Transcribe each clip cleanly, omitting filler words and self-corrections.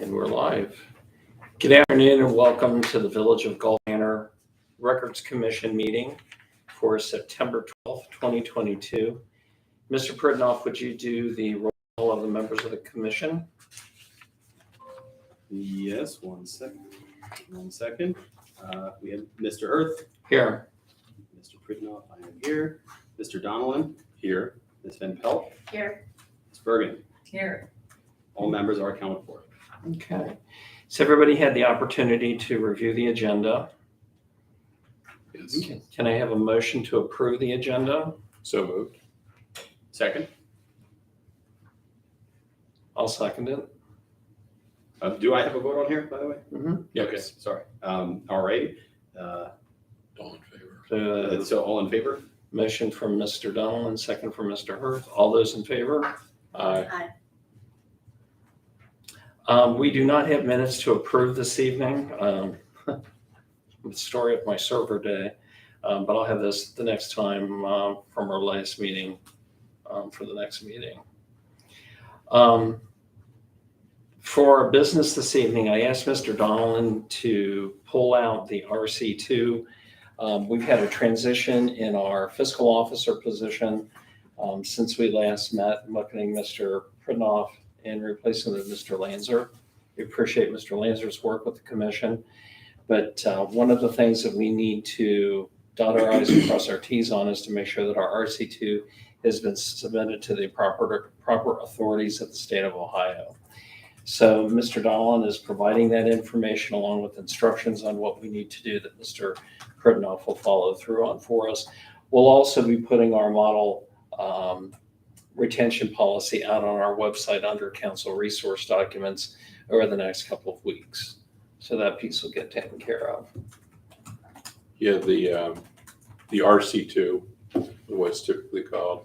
And we're live. Good afternoon and welcome to the Village of Gulf Manor Records Commission meeting for September 12th, 2022. Mr. Pridnoff, would you do the roll of the members of the commission? Yes, one second. We have Mr. Earth. Here. Mr. Pridnoff, I am here. Mr. Donnellan, here. Ms. Van Pelt. Here. Ms. Bergen. Here. All members are accounted for. Okay. So everybody had the opportunity to review the agenda. Yes. Okay. Can I have a motion to approve the agenda? So moved. Second. I'll second it. Do I have a vote on here, by the way? Mm-hmm. Yeah, okay, sorry. All right. All in favor? So all in favor? Motion from Mr. Donnellan, second from Mr. Hurth. All those in favor? Aye. We do not have minutes to approve this evening. The story of my server day, but I'll have this the next time from our last meeting for the next meeting. For our business this evening, I asked Mr. Donnellan to pull out the RC2. We've had a transition in our fiscal officer position since we last met, looking at Mr. Pridnoff and replacing with Mr. Lanzer. We appreciate Mr. Lanzer's work with the commission, but one of the things that we need to dot our I's and cross our T's on is to make sure that our RC2 has been submitted to the proper authorities of the state of Ohio. So Mr. Donnellan is providing that information along with instructions on what we need to do that Mr. Pridnoff will follow through on for us. We'll also be putting our model retention policy out on our website under council resource documents over the next couple of weeks. So that piece will get taken care of. Yeah, the RC2, what's typically called,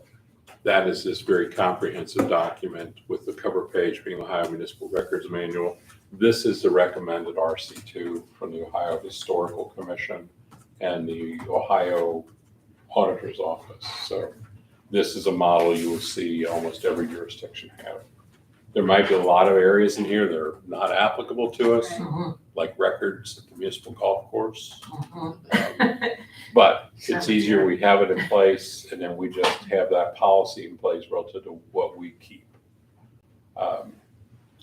that is this very comprehensive document with the cover page being Ohio Municipal Records Manual. This is the recommended RC2 from the Ohio Historical Commission and the Ohio Auditor's Office. So this is a model you will see almost every jurisdiction have. There might be a lot of areas in here that are not applicable to us, like records at the municipal golf course. But it's easier, we have it in place, and then we just have that policy in place relative to what we keep.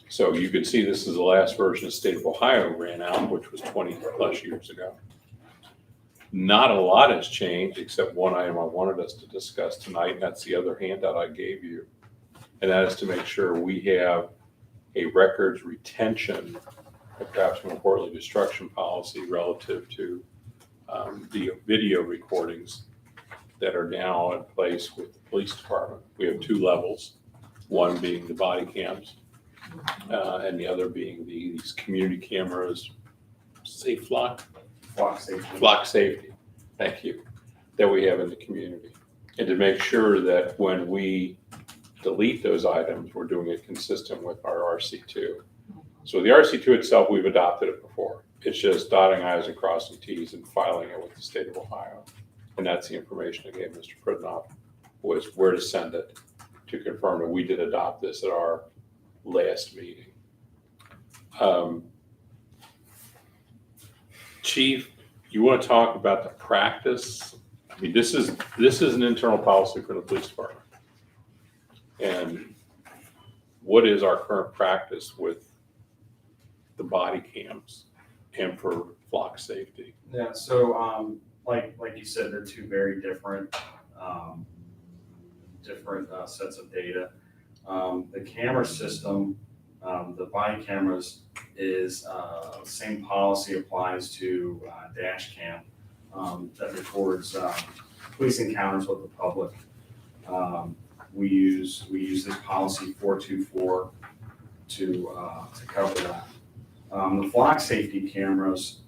So you can see this is the last version the state of Ohio ran out, which was 20 plus years ago. Not a lot has changed, except one item I wanted us to discuss tonight, and that's the other handout I gave you. And that is to make sure we have a records retention, and perhaps more importantly, destruction policy relative to the video recordings that are now in place with the police department. We have two levels, one being the body cams, and the other being these community cameras, Flock safety, thank you, that we have in the community. And to make sure that when we delete those items, we're doing it consistent with our RC2. So the RC2 itself, we've adopted it before. It's just dotting I's and crossing T's and filing it with the state of Ohio. And that's the information I gave Mr. Pridnoff, was where to send it to confirm that we did adopt this at our last meeting. Chief, you want to talk about the practice? I mean, this is an internal policy for the police department. And what is our current practice with the body cams and for flock safety? Yeah, so like you said, they're two very different sets of data. The camera system, the body cameras, is same policy applies to dash cam that records police encounters with the public. We use this policy 424 to cover that. The flock safety cameras,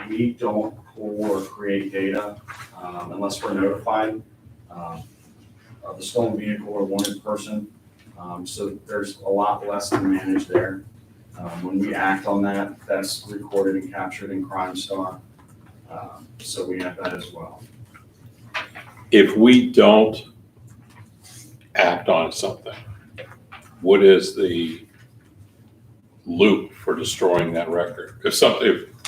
we don't pull or create data unless we're notified of the stolen vehicle or wanted person. So there's a lot less to manage there. When we act on that, that's recorded and captured in Crime Star. So we have that as well. If we don't act on something, what is the loop for destroying that record. If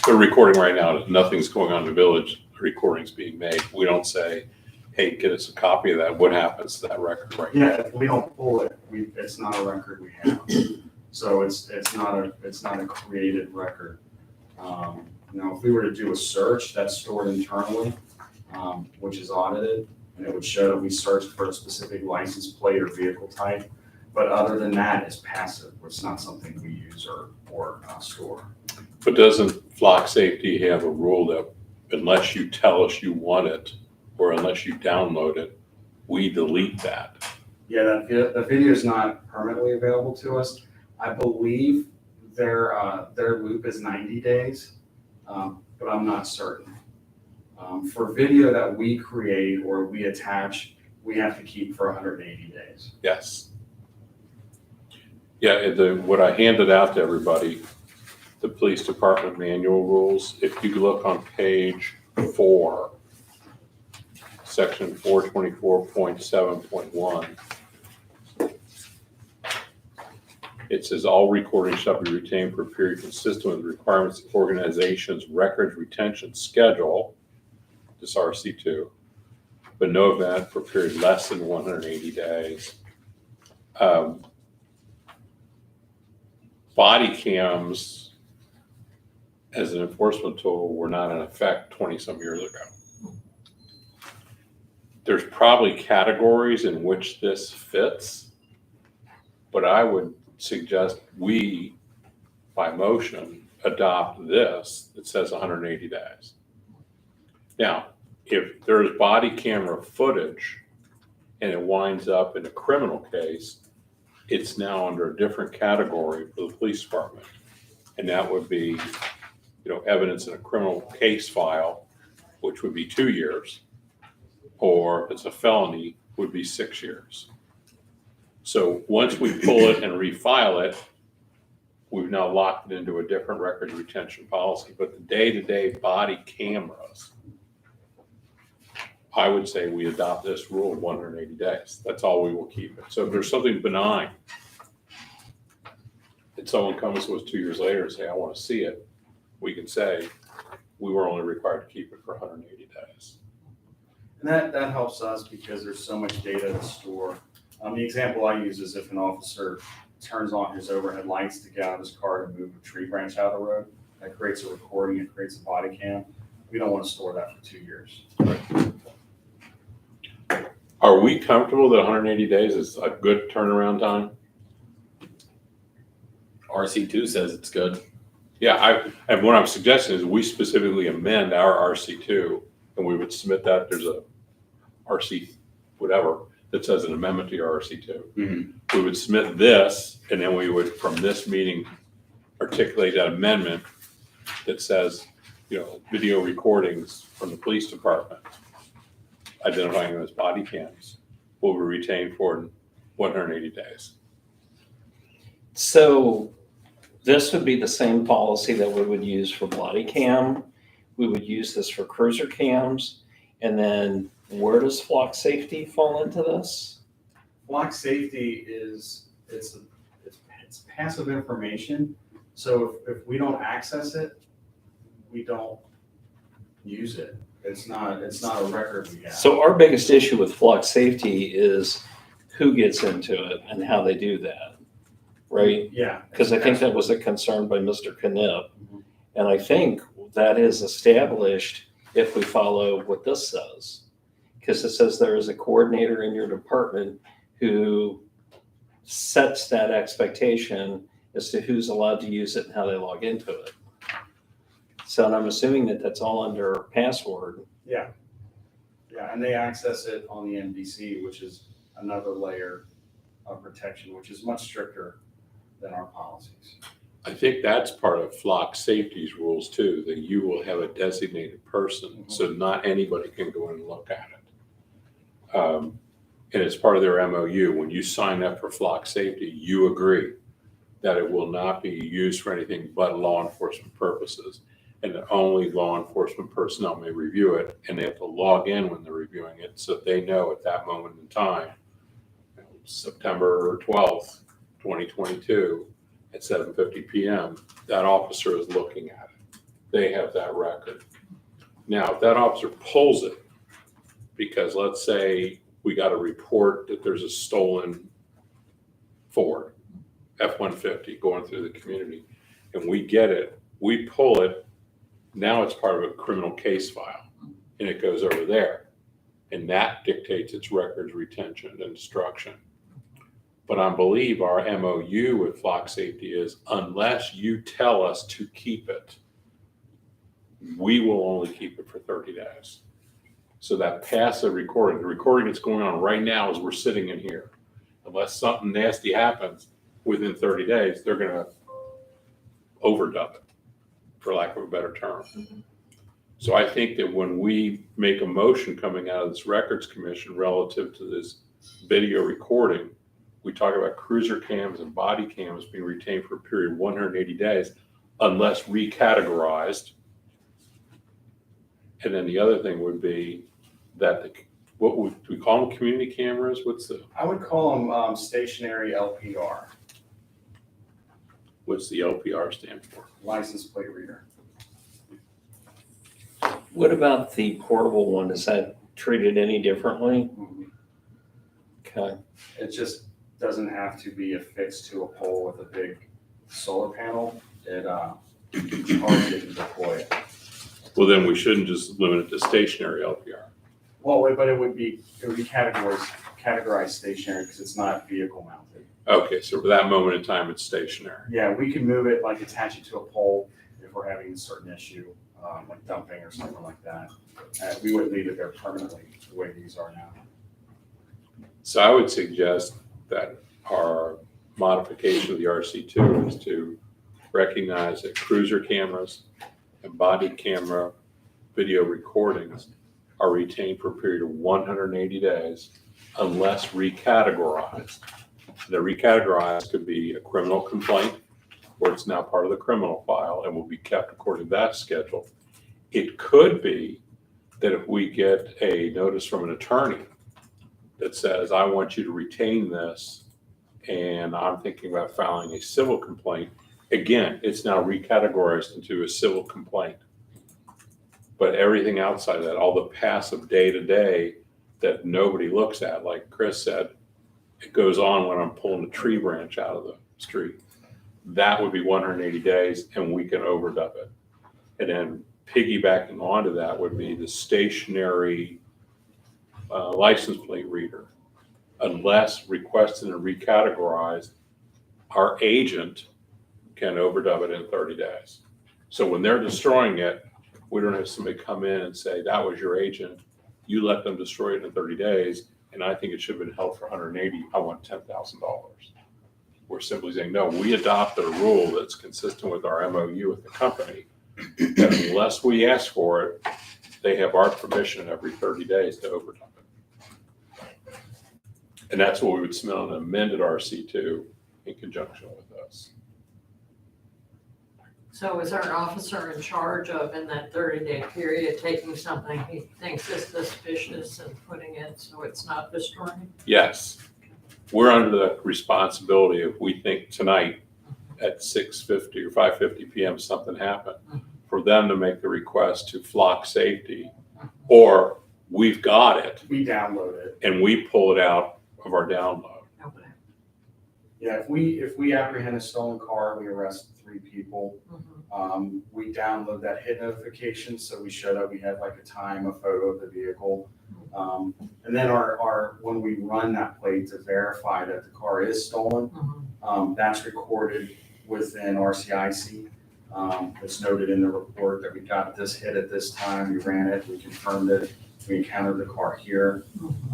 they're recording right now, nothing's going on in the village, the recording's being made, we don't say, hey, get us a copy of that. What happens to that record right now? Yeah, if we don't pull it, it's not a record we have. So it's not a created record. Now, if we were to do a search, that's stored internally, which is audited, and it would show that we searched for a specific license plate or vehicle type. But other than that, it's passive. It's not something we use or store. But doesn't Flock Safety have a rule that unless you tell us you want it, or unless you download it, we delete that? Yeah, the video is not permanently available to us. I believe their loop is 90 days, but I'm not certain. For video that we create or we attach, we have to keep for 180 days. Yes. Yeah, what I handed out to everybody, the police department manual rules, if you look on page 4, section 424.7.1, it says all recordings shall be retained for a period consistent with the requirements of the organization's records retention schedule, this RC2, but no event for a period less than 180 days. Body cams as an enforcement tool were not in effect 20-some years ago. There's probably categories in which this fits, but I would suggest we, by motion, adopt this that says 180 days. Now, if there's body camera footage and it winds up in a criminal case, it's now under a different category for the police department. And that would be, evidence in a criminal case file, which would be 2 years, or if it's a felony, would be 6 years. So once we pull it and refile it, we've now locked it into a different record retention policy. But the day-to-day body cameras, I would say we adopt this rule of 180 days. That's all we will keep it. So if there's something benign, and someone comes to us 2 years later and say, I want to see it, we can say, we were only required to keep it for 180 days. And that helps us because there's so much data to store. The example I use is if an officer turns on his overhead lights to get out of his car to move a tree branch out of the road, that creates a recording, it creates a body cam. We don't want to store that for 2 years. Are we comfortable that 180 days is a good turnaround time? RC2 says it's good. Yeah, and what I'm suggesting is we specifically amend our RC2 and we would submit that. There's a RC whatever that says an amendment to your RC2. Mm-hmm. We would submit this, and then we would, from this meeting, articulate that amendment that says, video recordings from the police department identifying them as body cams will be retained for 180 days. So this would be the same policy that we would use for body cam. We would use this for cruiser cams. And then where does Flock Safety fall into this? Flock Safety it's passive information. So if we don't access it, we don't use it. It's not a record we have. So our biggest issue with Flock Safety is who gets into it and how they do that, right? Yeah. Because I think that was a concern by Mr. Knipp. And I think that is established if we follow what this says. Because it says there is a coordinator in your department who sets that expectation as to who's allowed to use it and how they log into it. So and I'm assuming that that's all under password. Yeah, and they access it on the NBC, which is another layer of protection, which is much stricter than our policies. I think that's part of Flock Safety's rules too, that you will have a designated person, so not anybody can go in and look at it. And it's part of their MOU. When you sign up for Flock Safety, you agree that it will not be used for anything but law enforcement purposes, and that only law enforcement personnel may review it, and they have to log in when they're reviewing it so they know at that moment in time, September 12th, 2022, at 7:50 PM, that officer is looking at it. They have that record. Now, if that officer pulls it, because let's say we got a report that there's a stolen Ford F-150 going through the community, and we get it, we pull it, now it's part of a criminal case file, and it goes over there. And that dictates its records retention and destruction. But I believe our MOU with Flock Safety is unless you tell us to keep it, we will only keep it for 30 days. So that passive recording, the recording that's going on right now as we're sitting in here, unless something nasty happens within 30 days, they're going to overdub it, for lack of a better term. So I think that when we make a motion coming out of this records commission relative to this video recording, we talk about cruiser cams and body cams being retained for a period of 180 days unless recategorized. And then the other thing would be that what would we call them, community cameras? I would call them stationary LPR, What's the LPR stand for? license plate reader. What about the portable one? Is that treated any differently? Okay. It just doesn't have to be affixed to a pole with a big solar panel. It's hard to deploy it. Well, then we shouldn't just limit it to stationary LPR. Well, but it would be categorized stationary because it's not vehicle mounted. Okay, so for that moment in time, it's stationary. Yeah, we can move it, like attach it to a pole if we're having a certain issue, like dumping or something like that. We wouldn't leave it there permanently the way these are now. So I would suggest that our modification of the RC2 is to recognize that cruiser cameras and body camera video recordings are retained for a period of 180 days unless recategorized. The recategorized could be a criminal complaint, where it's now part of the criminal file and will be kept according to that schedule. It could be that if we get a notice from an attorney that says, I want you to retain this, and I'm thinking about filing a civil complaint, again, it's now recategorized into a civil complaint. But everything outside of that, all the passive day-to-day that nobody looks at, like Chris said, it goes on when I'm pulling a tree branch out of the street. That would be 180 days, and we can overdub it. And then piggybacking onto that would be the stationary license plate reader. Unless requested and recategorized, our agent can overdub it in 30 days. So when they're destroying it, we don't have somebody come in and say, that was your agent. You let them destroy it in 30 days, and I think it should have been held for 180. I want $10,000. We're simply saying, no, we adopted a rule that's consistent with our MOU with the company. That unless we ask for it, they have our permission every 30 days to overdub it. And that's what we would submit on an amended RC2 in conjunction with us. So is there an officer in charge of, in that 30-day period, taking something he thinks is suspicious and putting it so it's not destroying? Yes, we're under the responsibility if we think tonight at 6:50 or 5:50 PM something happened, for them to make the request to Flock Safety, or we've got it We download it. and we pull it out of our download. Okay. Yeah, if we apprehend a stolen car, we arrest 3 people. We download that hit notification, so we show that we had like a time, a photo of the vehicle. And then when we run that plate to verify that the car is stolen, that's recorded within RCIC. It's noted in the report that we got this hit at this time, we ran it, we confirmed it, we encountered the car here.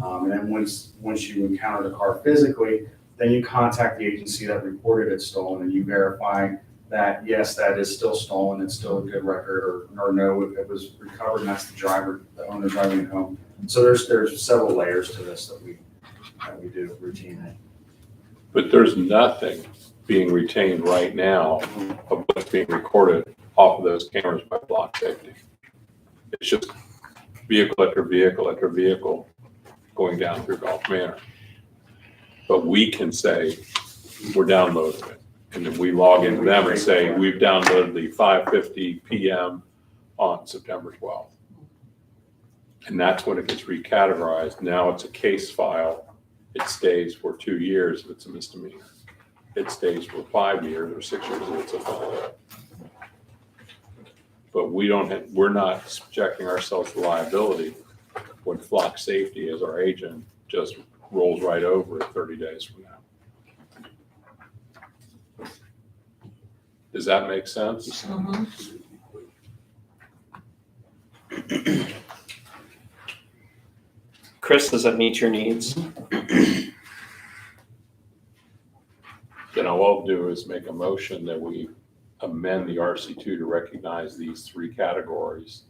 And then once you encounter the car physically, then you contact the agency that reported it stolen and you verify that, yes, that is still stolen, it's still a good record, or no, it was recovered and that's the owner driving it home. So there's several layers to this that we do routinely. But there's nothing being retained right now of what's being recorded off of those cameras by Flock Safety. It's just vehicle after vehicle after vehicle going down through Gulf Manor. But we can say we're downloading it And then we log into them and say, we've downloaded the 5:50 PM on September 12th. And that's when it gets recategorized. Now it's a case file. It stays for 2 years if it's a misdemeanor. It stays for 5 years or 6 years if it's a felony. But we're not subjecting ourselves to liability when Flock Safety as our agent just rolls right over it 30 days from now. Does that make sense? Chris, does that meet your needs? Then all I'll do is make a motion that we amend the RC2 to recognize these 3 categories.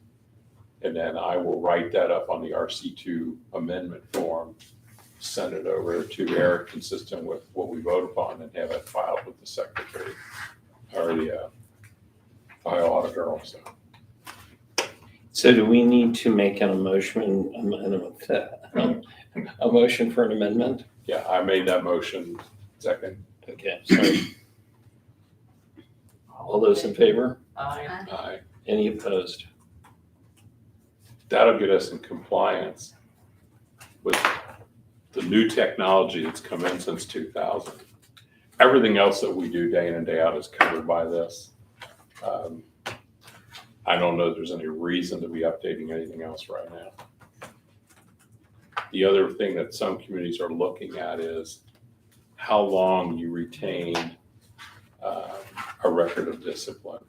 And then I will write that up on the RC2 amendment form, send it over to Eric consistent with what we vote upon, and have it filed with the secretary or the file auditor also. So do we need to make a motion for an amendment? Yeah, I made that motion. Second. Okay, sorry. All those in favor? Aye. Aye. Any opposed? That'll get us in compliance with the new technology that's come in since 2000. Everything else that we do day in and day out is covered by this. I don't know if there's any reason to be updating anything else right now. The other thing that some communities are looking at is how long you retain a record of discipline.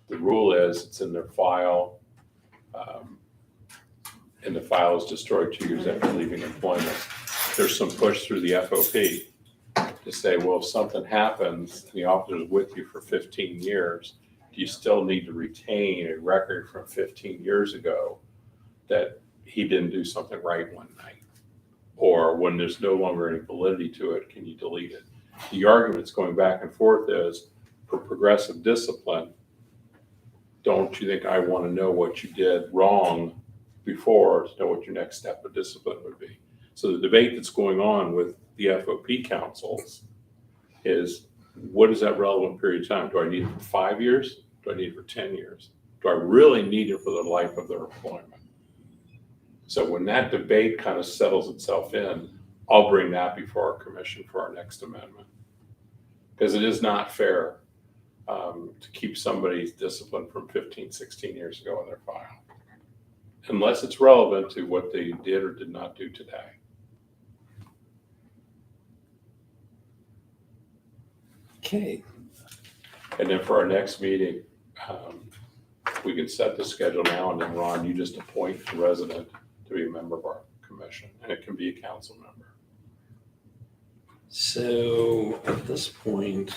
The rule is it's in their file, and the file is destroyed 2 years after leaving employment. There's some push through the FOP to say, well, if something happens and the officer is with you for 15 years, do you still need to retain a record from 15 years ago that he didn't do something right one night? Or when there's no longer any validity to it, can you delete it? The argument that's going back and forth is, for progressive discipline, don't you think I want to know what you did wrong before to know what your next step of discipline would be? So the debate that's going on with the FOP councils is, what is that relevant period of time? Do I need it for 5 years? Do I need it for 10 years? Do I really need it for the life of their employment? So when that debate kind of settles itself in, I'll bring that before our commission for our next amendment. Because it is not fair to keep somebody's discipline from 15, 16 years ago in their file, unless it's relevant to what they did or did not do today. Okay, And then for our next meeting, we can set the schedule now, and then Ron, you just appoint the resident to be a member of our commission, and it can be a council member. so at this point,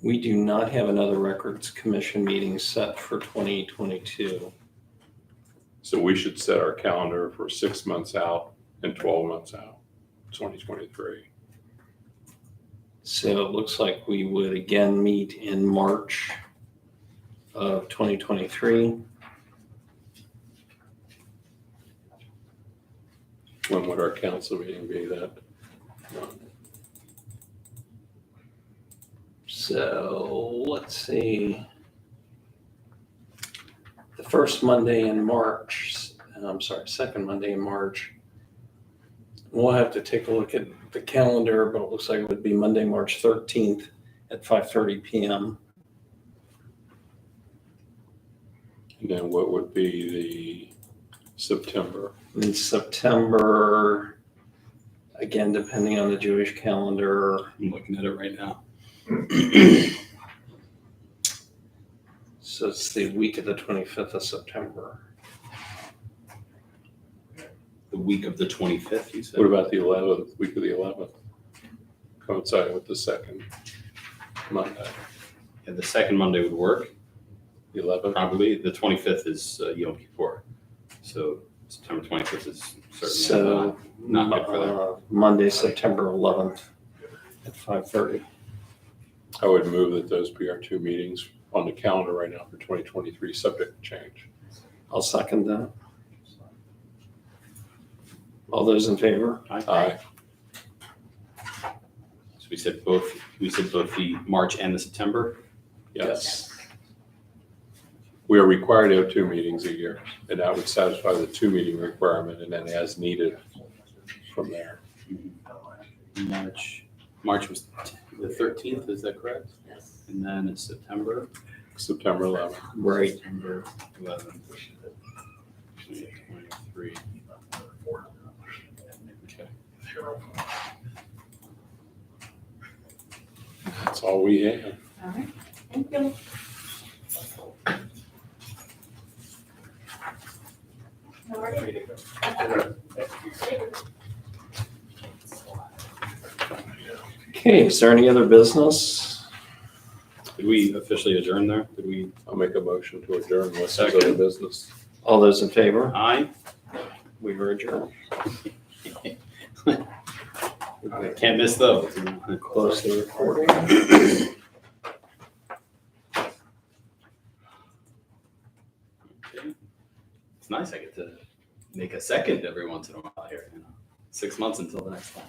we do not have another records commission meeting set for 2022. So we should set our calendar for 6 months out and 12 months out, 2023. So it looks like we would again meet in March of 2023. When would our council meeting be that? So let's see. The first Monday in March, second Monday in March. We'll have to take a look at the calendar, but it looks like it would be Monday, March 13th at 5:30 p.m. And then what would be the September? In September, again, depending on the Jewish calendar. I'm looking at it right now. So it's the week of the 25th of September. The week of the 25th, you said? What about the 11th, week of the 11th? Coinciding with the second Monday, Yeah, the second Monday would work, the 11th? probably. The 25th is Yom Kippur. So September 25th is certainly So, not good for them. Monday, September 11th at 5:30. I would move that those be our two meetings on the calendar right now for 2023, subject to change. I'll second that. All those in favor? Aye. So we said both the March and the September. Yes. We are required to have two meetings a year, and that would satisfy the two meeting requirement, and then as needed from there. March was the 13th, is that correct? Yes. And then it's September. September 11th. Right. September 11th. 2023. Okay. That's all we have. All right, thank you. Okay, is there any other business? Did we officially adjourn there? Did we? I'll make a motion to adjourn unless there's Second. other business. All those in favor? Aye. We are adjourned. Can't miss those. Close the recording. Okay. It's nice I get to make a second every once in a while here. 6 months until the next one.